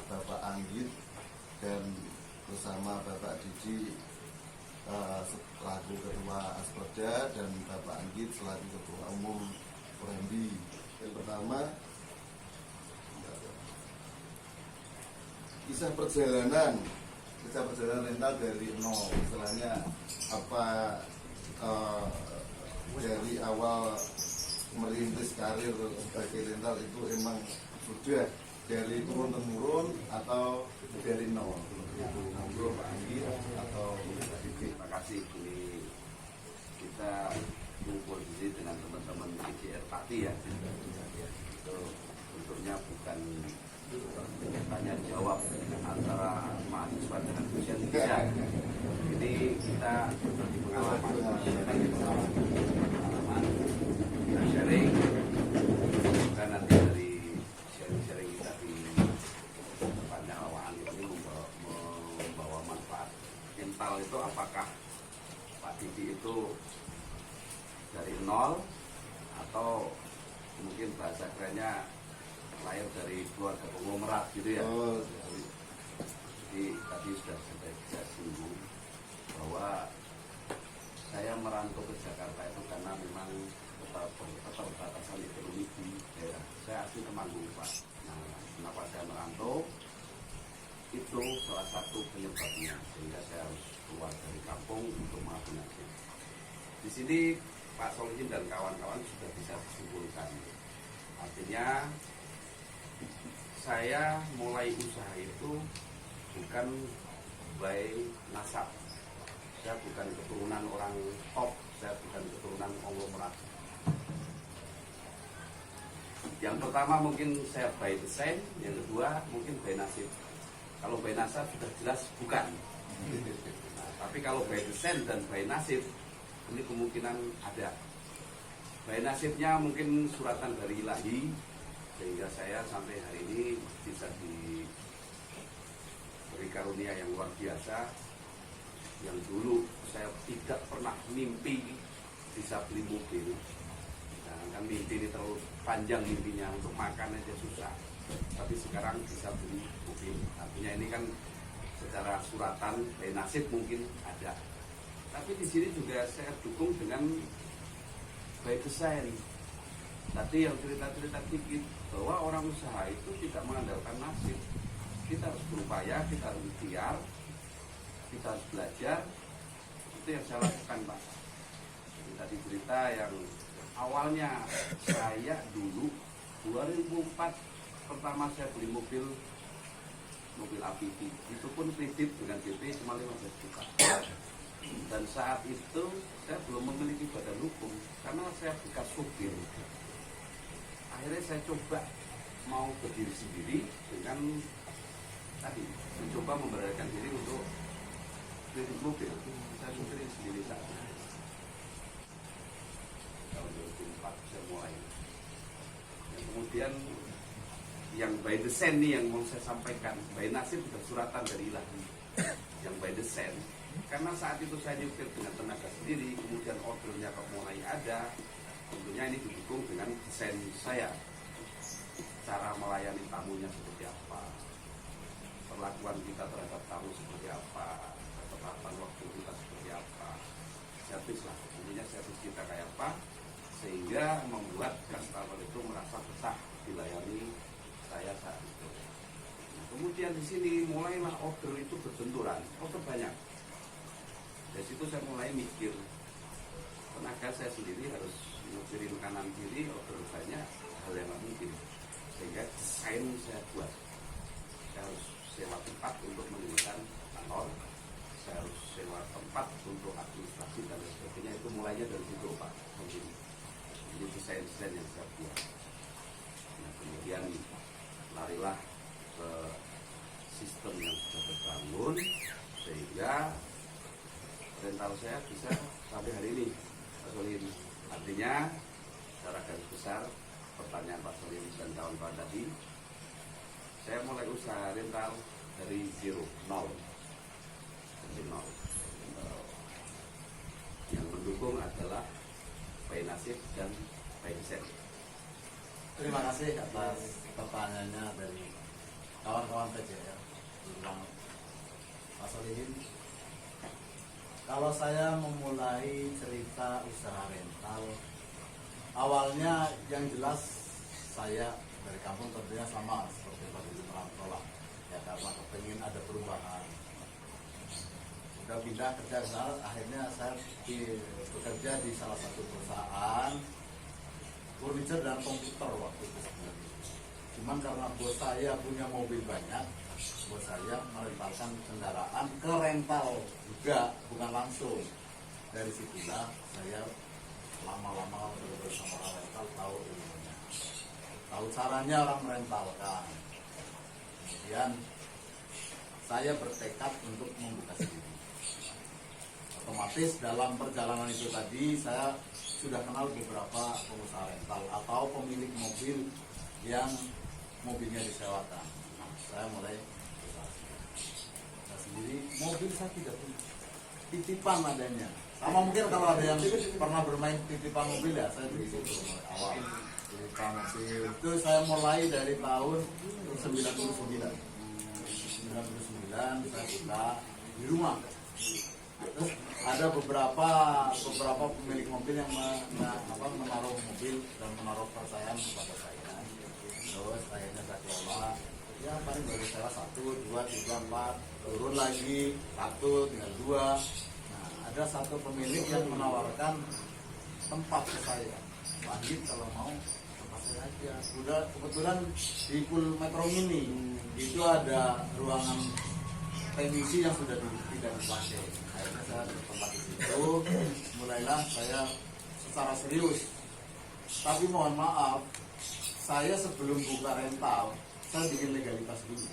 Bapak Anggit dan bersama Bapak Didi selaku Ketua Aspoda dan Bapak Anggit selaku Ketua Umum Korambi. Yang pertama, kisah perjalanan rental dari nol. Istilahnya apa, dari awal merintis karir sebagai rental itu emang sudah dari turun temurun atau dari nol? Itu ngobrol Pak Anggit atau terima kasih. Ini kita kumpul di sini dengan teman-teman IGR Pati ya. Itu bentuknya bukan tanya jawab antara mahasiswa dengan usia Indonesia. Ini kita berbagi pengalaman, kita sharing. Kita nanti dari sharing kita di depannya awal ini membawa manfaat. Mental itu apakah Pak Didi itu dari nol atau mungkin bahasa kerennya lahir dari keluarga konglomerat gitu ya. Jadi tadi sudah saya singgung bahwa saya merantau ke Jakarta itu karena memang keterbatasan ekonomi di daerah. Saya asli Temanggung Pak. Nah, kenapa saya merantau? Itu salah satu penyebabnya sehingga saya harus keluar dari kampung untuk melakukan itu. Di sini Pak Solihin dan kawan-kawan sudah bisa disimpulkan. Artinya saya mulai usaha itu bukan by nasab. Saya bukan keturunan orang top, saya bukan keturunan konglomerat. Yang pertama mungkin saya by desain, yang kedua mungkin by nasib. Kalau by nasab sudah jelas bukan. Nah, tapi kalau by desain dan by nasib, ini kemungkinan ada. By nasibnya mungkin suratan dari ilahi, sehingga saya sampai hari ini bisa diberi karunia yang luar biasa. Yang dulu saya tidak pernah mimpi bisa beli mobil. Nah, kan mimpi ini terlalu panjang mimpinya, untuk makan aja susah. Tapi sekarang bisa beli mobil. Artinya ini kan secara suratan dari nasib mungkin ada. Tapi di sini juga saya dukung dengan baik desain. Tadi yang cerita-cerita dikit bahwa orang usaha itu tidak mengandalkan nasib. Kita harus berupaya, kita harus ikhtiar, kita harus belajar. Itu yang saya lakukan Pak. Jadi tadi cerita yang awalnya saya dulu 2004 pertama saya beli mobil APV. Itu pun kredit dengan DP cuma 15 juta. Dan saat itu saya belum memiliki badan hukum karena saya bekas supir. Akhirnya saya coba mau berdiri sendiri dengan tadi mencoba memberanikan diri untuk kredit mobil. Saya supirin sendiri saja. Tahun 2004 saya mulai. Dan kemudian yang by design nih yang mau saya sampaikan, by nasib sudah suratan dari ilahi. Yang by design, karena saat itu saya nyupir dengan tenaga sendiri, kemudian ordernya kok mulai ada. Tentunya ini didukung dengan desain saya. Cara melayani tamunya seperti apa, perlakuan kita terhadap tamu seperti apa, ketepatan waktu kita seperti apa, servis lah, tentunya servis kita kayak apa, sehingga membuat customer itu merasa betah dilayani saya saat itu. Nah, kemudian di sini mulailah order itu berbenturan, order banyak. Dari situ saya mulai mikir, tenaga saya sendiri harus nyupirin kanan kiri, order banyak, hal yang nggak mungkin. Sehingga desain saya buat, saya harus sewa tempat untuk mendirikan kantor, saya harus sewa tempat untuk administrasi dan sebagainya. Itu mulainya dari situ Pak. Ini desain-desain yang saya buat. Nah, kemudian larilah ke sistem yang sudah terbangun sehingga rental saya bisa sampai hari ini Pak Solihin. Artinya secara garis besar pertanyaan Pak Solihin dan kawan-kawan tadi, saya mulai usaha rental dari zero, nol. Yang mendukung adalah by nasib dan by design. Terima kasih atas pertanyaannya dari kawan Bismillahirrahmanirrahim. Kalau saya memulai cerita usaha rental, awalnya yang jelas saya dari kampung tentunya sama seperti Pak Merantau lah, ya karena kepengen ada perubahan. Udah pindah kerja ke sana, akhirnya saya bekerja di salah satu perusahaan furniture dan komputer waktu itu sebenarnya. Cuman karena bos saya punya mobil banyak, bos saya merentalkan kendaraan ke rental juga, bukan langsung. Dari situlah saya lama-lama bersama orang rental, tahu ilmunya, tahu caranya orang merentalkan. Kemudian saya bertekad untuk membuka sendiri. Otomatis dalam perjalanan itu tadi saya sudah kenal beberapa pengusaha rental atau pemilik mobil yang mobilnya disewakan. Nah, saya mulai usaha sendiri. Mobil saya tidak punya, titipan adanya. Sama mungkin kalau ada yang pernah bermain titipan mobil ya, saya di situ mulai awal. Titipan mobil itu saya mulai dari tahun 99. 99 saya buka di rumah. Terus ada beberapa pemilik mobil yang menaruh mobil dan menaruh percayaan kepada saya. Terus akhirnya saya kelola, ya paling baru saya 1, 2, 3, 4, turun lagi 1, tinggal 2. Nah, ada satu pemilik yang menawarkan tempat ke saya, lanjut kalau mau tempat saya aja. Udah kebetulan di Pool Metro Mini itu ada ruangan teknisi yang sudah tidak dipakai. Akhirnya saya bertempat di situ, mulailah saya secara serius. Tapi mohon maaf, saya sebelum buka rental, saya bikin legalitas dulu.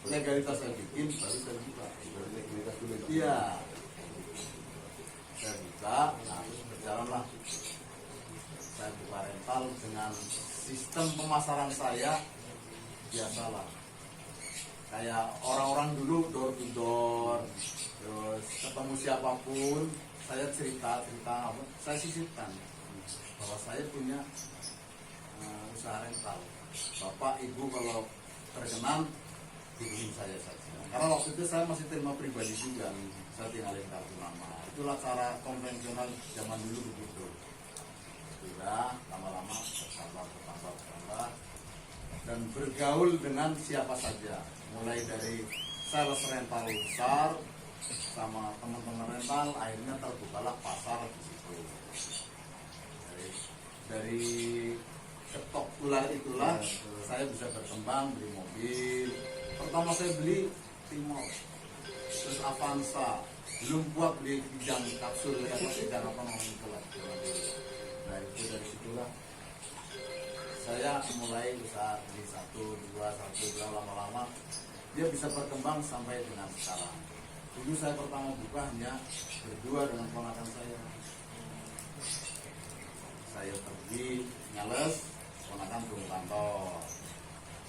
Legalitas saya bikin, baru saya buka. Legalitas dulu. Iya. Saya buka, nah berjalanlah. Saya buka rental dengan sistem pemasaran saya biasalah. Kayak orang-orang dulu door to door, terus ketemu siapapun, saya cerita apa, saya sisipkan bahwa saya punya usaha rental. Bapak, Ibu kalau terkenan hubungi saya saja. Karena waktu itu saya masih terima pribadi juga, saya tinggalin kartu nama. Itulah cara konvensional zaman dulu begitu. Sudah lama-lama bertambah dan bergaul dengan siapa saja. Mulai dari sales rental besar sama teman-teman rental, akhirnya terbukalah pasar di situ. Dari ketok ular itulah saya bisa berkembang, beli mobil. Pertama saya beli Timor, terus Avanza, belum kuat beli kijang kapsul, kijang apa namanya itulah. Nah itu dari situlah saya mulai usaha di 1, 2, lama-lama dia bisa berkembang sampai dengan sekarang. Dulu saya pertama buka hanya berdua dengan ponakan saya. Saya pergi nyales, ponakan tunggu kantor.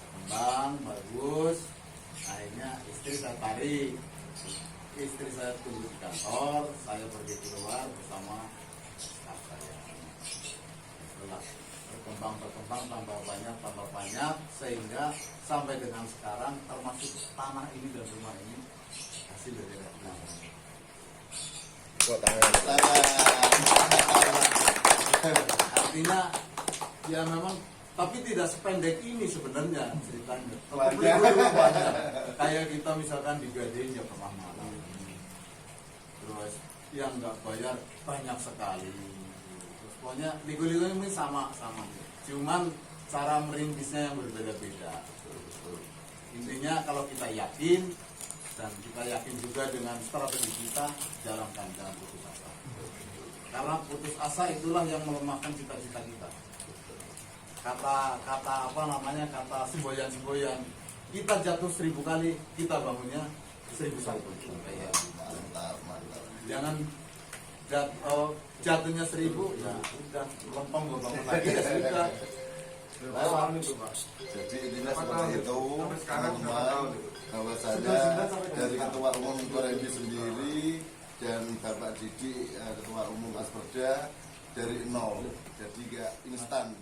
Berkembang, bagus. Akhirnya istri saya tarik. Istri saya tunggu di kantor, saya pergi keluar bersama staff saya. Setelah berkembang tambah banyak sehingga sampai dengan sekarang termasuk tanah ini dan rumah ini hasil dari rental. Artinya ya memang, tapi tidak sependek ini sebenarnya ceritanya. Banyak. Kayak kita misalkan digadein ya pernah malam. Terus yang nggak bayar banyak sekali. Pokoknya ligo-ligo ini sama, cuman cara merintisnya yang berbeda-beda. Intinya kalau kita yakin dan kita yakin juga dengan strategi kita, jalankan, jangan putus asa. Karena putus asa itulah yang melemahkan cita-cita kita. Kata semboyan. Kita jatuh 1000 kali, kita bangunnya 1001. Jangan jatuhnya 1000, ya udah lempeng gue bangun lagi ya sudah. Jadi intinya seperti itu, teman-teman. Bahwa saya dari Ketua Umum Korendi sendiri dan Bapak Didi Ketua Umum Asperda dari nol, jadi gak instan.